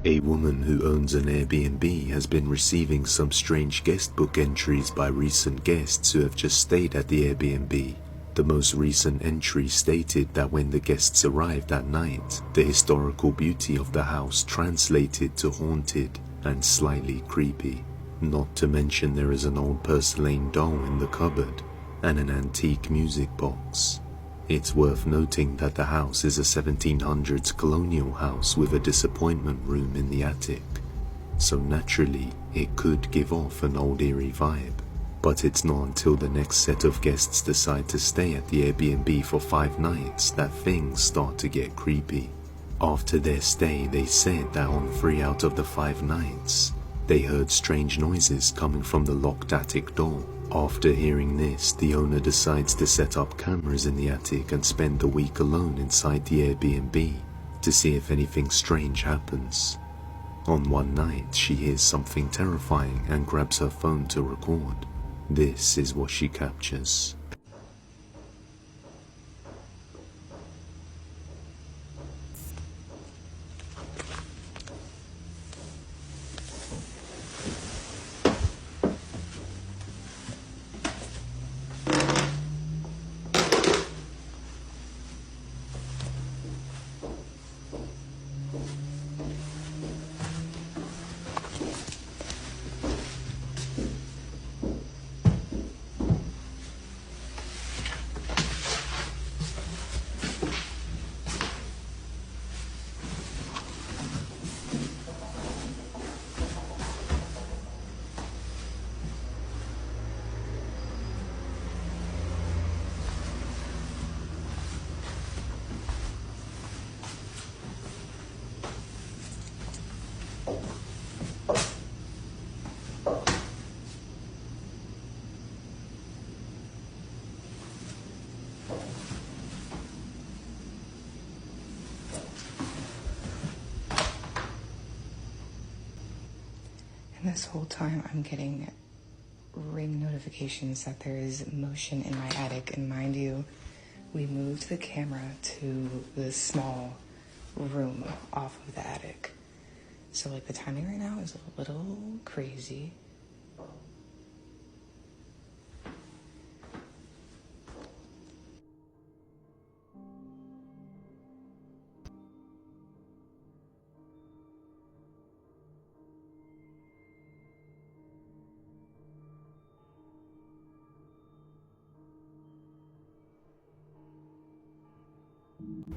A woman who owns an Airbnb has been receiving some strange guest book entries by recent guests who have just stayed at the Airbnb. The most recent entry stated that when the guests arrived at night, the historical beauty of the house translated to haunted and slightly creepy. Not to mention there is an old porcelain doll in the cupboard and an antique music box. It's worth noting that the house is a 1700s colonial house with a disappointment room in the attic, so naturally it could give off an old eerie vibe. But it's not until the next set of guests decide to stay at the Airbnb for 5 nights that things start to get creepy. After their stay, they said that on 3 out of the 5 nights, they heard strange noises coming from the locked attic door. After hearing this, the owner decides to set up cameras in the attic and spend the week alone inside the Airbnb to see if anything strange happens. On one night, she hears something terrifying and grabs her phone to record. This is what she captures. And this whole time I'm getting ring notifications that there is motion in my attic. And mind you, we moved the camera to the small room off of the attic. So like the timing right now is a little crazy.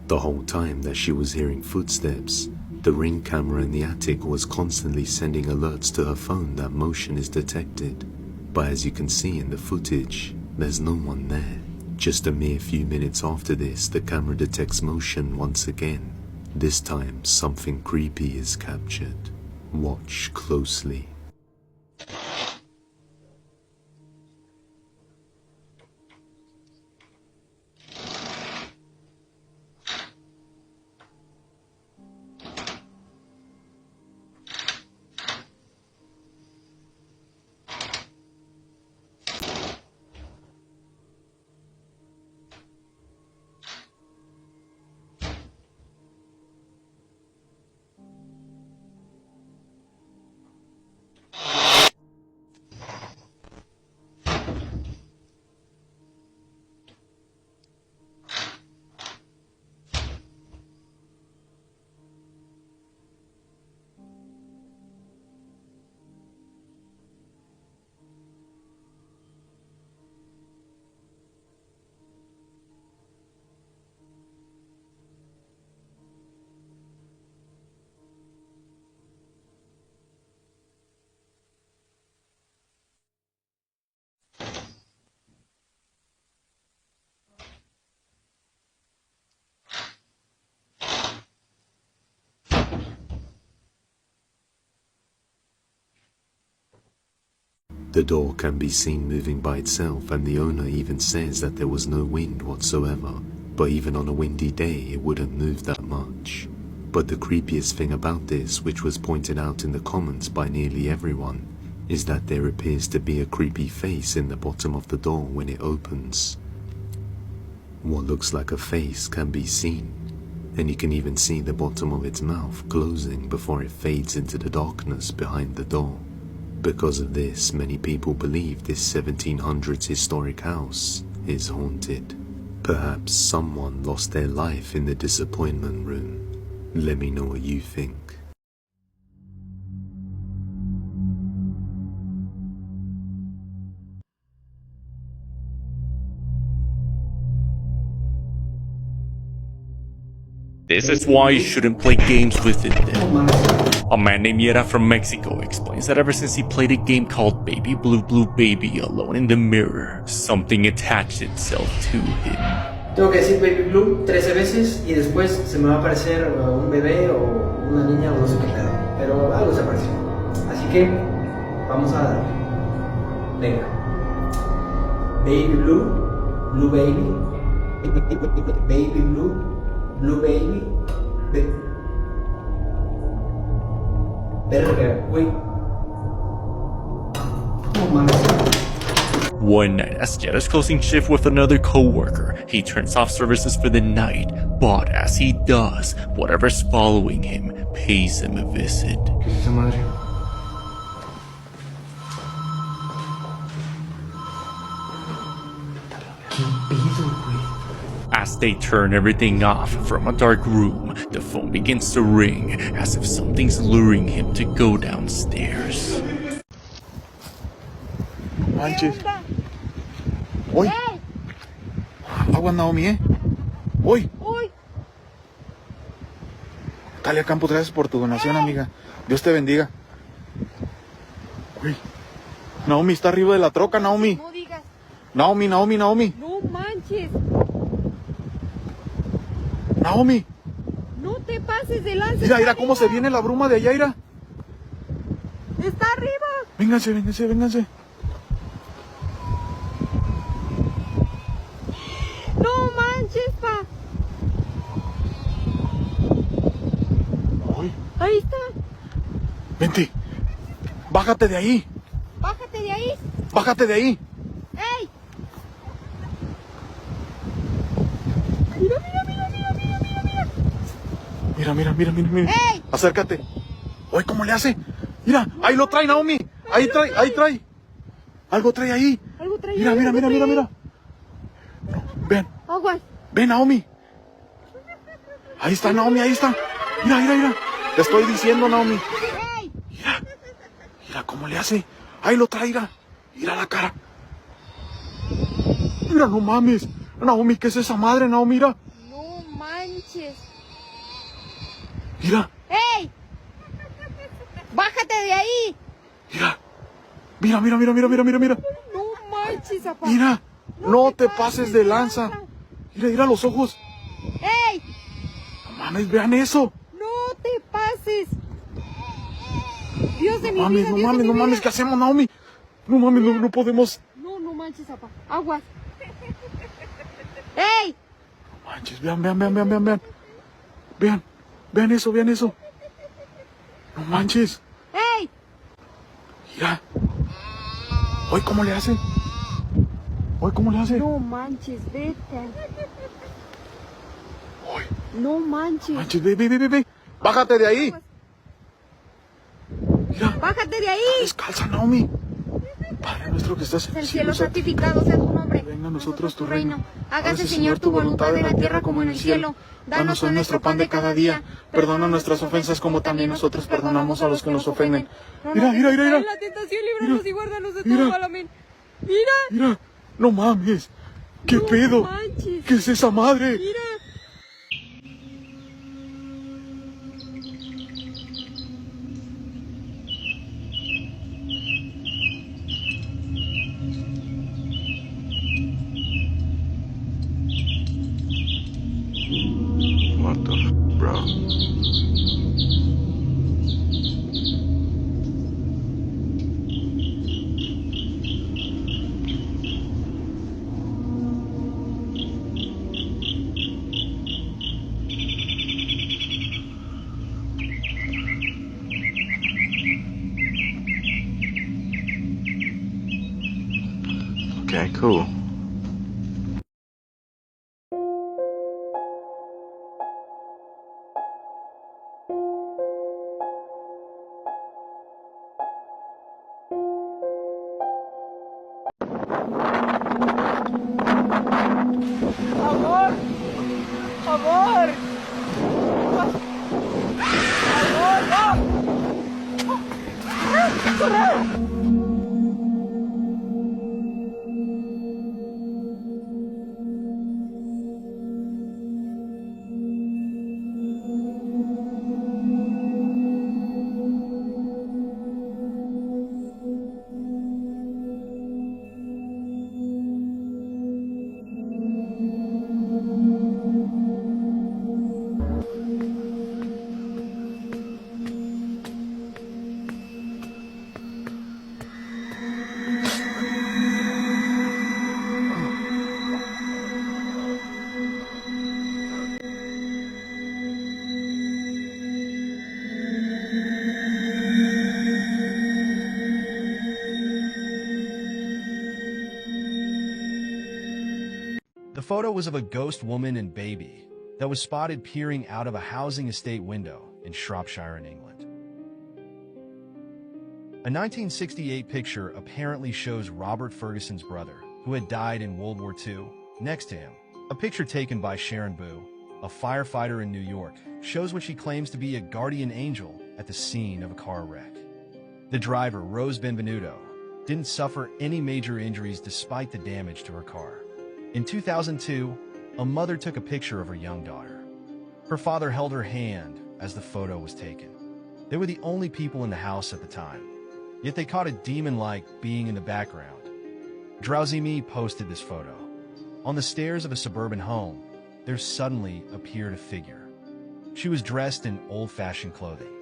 The whole time that she was hearing footsteps, the Ring camera in the attic was constantly sending alerts to her phone that motion is detected. But as you can see in the footage, there's no one there. Just a mere few minutes after this, the camera detects motion once again. This time, something creepy is captured. Watch closely. The door can be seen moving by itself, and the owner even says that there was no wind whatsoever, but even on a windy day it wouldn't move that much. But the creepiest thing about this, which was pointed out in the comments by nearly everyone, is that there appears to be a creepy face in the bottom of the door when it opens. What looks like a face can be seen, and you can even see the bottom of its mouth closing before it fades into the darkness behind the door. Because of this, many people believe this 1700s historic house is haunted. Perhaps someone lost their life in the disappointment room. Let me know what you think. This is why you shouldn't play games with it then. A man named Yera from Mexico explains that ever since he played a game called Baby Blue Blue Baby Alone in the Mirror, something attached itself to him. Tengo que decir Baby Blue 13 veces y después se me va a aparecer un bebé o una niña o no sé qué pedo, pero algo se apareció. Así que vamos a darle. Venga. Baby Blue, Blue Baby, Baby Blue, Blue Baby, Verga, güey. No mames. One night, as Jed is closing shift with another co-worker, he turns off services for the night, but as he does, whatever's following him pays him a visit. ¿Qué es esa madre? ¿Qué pedo, güey? As they turn everything off from a dark room, the phone begins to ring, as if something's luring him to go downstairs. Manches. Hoy. Agua, Naomi, Hoy. Talia Campos, gracias por tu donación, amiga. Dios te bendiga. Uy. Naomi está arriba de la troca, Naomi. No digas. Naomi. No manches. Naomi. No te pases de lanza. Mira cómo se viene la bruma de allá, mira. Está arriba. Vénganse. No manches, pa. Uy. Ahí está. Vente. Bájate de ahí. Bájate de ahí. ¡Ey! Mira. ¡Ey! Acércate. Uy, ¿cómo le hace? Mira, ahí lo trae, Naomi. Ahí trae. Algo trae ahí. Mira. No, ven. Aguas. Ven, Naomi. Ahí está, Naomi, ahí está. Mira. Te estoy diciendo, Naomi. ¡Ey! Mira cómo le hace. Ahí lo trae, mira la cara. Mira, no mames. Naomi, ¿qué es esa madre, Naomi? Mira. No manches. Mira. ¡Ey! Bájate de ahí. Mira. No manches, papá. Mira, no te pases de lanza. Mira los ojos. ¡Ey! No mames, vean eso. No te pases. Dios de mi No vida. mames, ¿qué hacemos, Naomi? No mames, no podemos. No manches, papá. Aguas. ¡Ey! No manches, vean. Vean eso. No manches. ¡Ey! Mira. Hoy, ¿cómo le hace? No manches, vete. Hoy. No manches. Manches, ve. Bájate de ahí. Mira. Bájate de ahí. Descalza, Naomi. Padre nuestro que estás en El cielo santificado sea tu nombre. Venga a nosotros tu reino. Hágase, Señor, tu voluntad en la tierra como en el cielo. Danos hoy nuestro pan de cada día. Perdona nuestras ofensas como también nosotros perdonamos a los que nos ofenden. Mira. La tentación, líbranos y guárdanos de todo mal. Amén. Mira. No mames. ¿Qué pedo? Manches. ¿Qué es esa madre? Mira. What the bro? Okay, cool. The photo was of a ghost woman and baby that was spotted peering out of a housing estate window in Shropshire in England. A 1968 picture apparently shows Robert Ferguson's brother, who had died in World War II, next to him. A picture taken by Sharon Boo, a firefighter in New York, shows what she claims to be a guardian angel at the scene of a car wreck. The driver, Rose Benvenuto, didn't suffer any major injuries despite the damage to her car. In 2002, a mother took a picture of her young daughter. Her father held her hand as the photo was taken. They were the only people in the house at the time, yet they caught a demon-like being in the background. Drowsy Me posted this photo. On the stairs of a suburban home, there suddenly appeared a figure. She was dressed in old-fashioned clothing.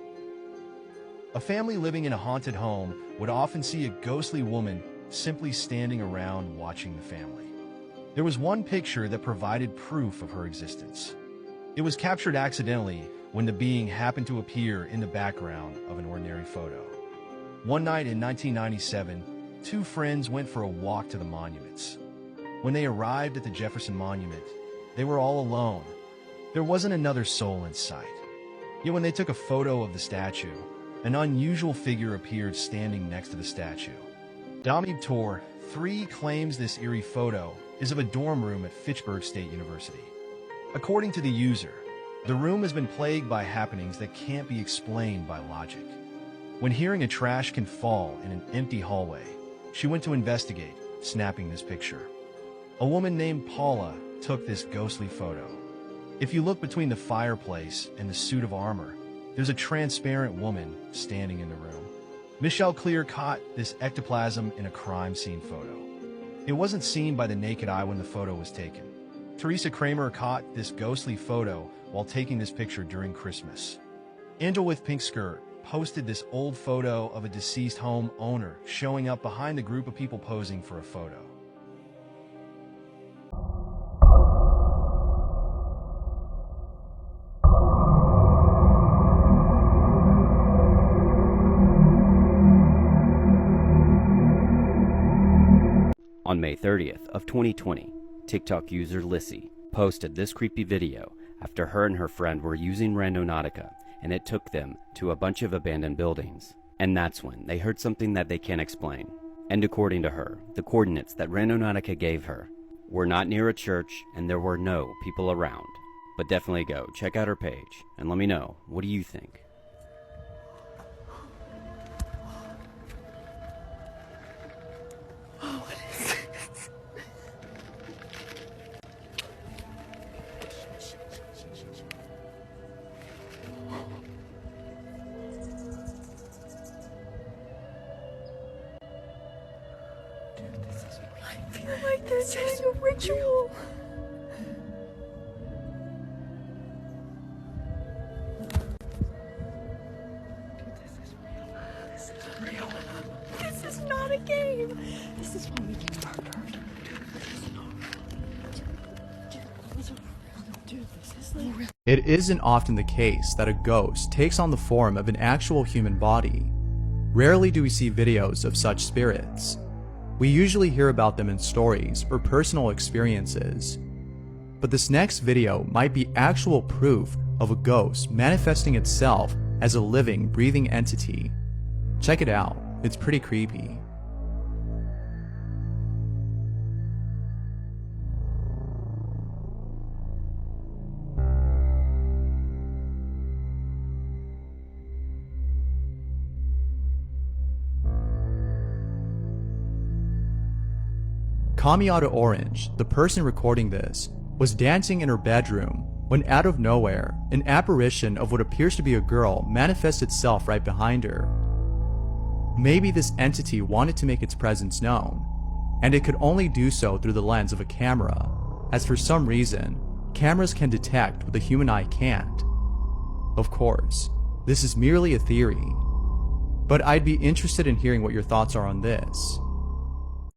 A family living in a haunted home would often see a ghostly woman simply standing around watching the family. There was one picture that provided proof of her existence. It was captured accidentally when the being happened to appear in the background of an ordinary photo. One night in 1997, two friends went for a walk to the monuments. When they arrived at the Jefferson Monument, they were all alone. There wasn't another soul in sight. Yet when they took a photo of the statue, an unusual figure appeared standing next to the statue. Damib Tor 3 claims this eerie photo is of a dorm room at Fitchburg State University. According to the user, the room has been plagued by happenings that can't be explained by logic. When hearing a trash can fall in an empty hallway, she went to investigate, snapping this picture. A woman named Paula took this ghostly photo. If you look between the fireplace and the suit of armor, there's a transparent woman standing in the room. Michelle Clear caught this ectoplasm in a crime scene photo. It wasn't seen by the naked eye when the photo was taken. Teresa Kramer caught this ghostly photo while taking this picture during Christmas. Angel with Pink Skirt posted this old photo of a deceased home owner showing up behind a group of people posing for a photo. On May 30th of 2020, TikTok user Lissy posted this creepy video after her and her friend were using Randonautica and it took them to a bunch of abandoned buildings. And that's when they heard something that they can't explain. And according to her, the coordinates that Randonautica gave her were not near a church and there were no people around. But definitely go check out her page and let me know, what do you think? I feel like this is a ritual. This is real. This is not a game. This is when we get murdered. This is not real. This is like real. It isn't often the case that a ghost takes on the form of an actual human body. Rarely do we see videos of such spirits. We usually hear about them in stories or personal experiences. But this next video might be actual proof of a ghost manifesting itself as a living, breathing entity. Check it out, it's pretty creepy. Kamiata Orange, the person recording this, was dancing in her bedroom when out of nowhere, an apparition of what appears to be a girl manifests itself right behind her. Maybe this entity wanted to make its presence known, and it could only do so through the lens of a camera, as for some reason, cameras can detect what the human eye can't. Of course, this is merely a theory, but I'd be interested in hearing what your thoughts are on this.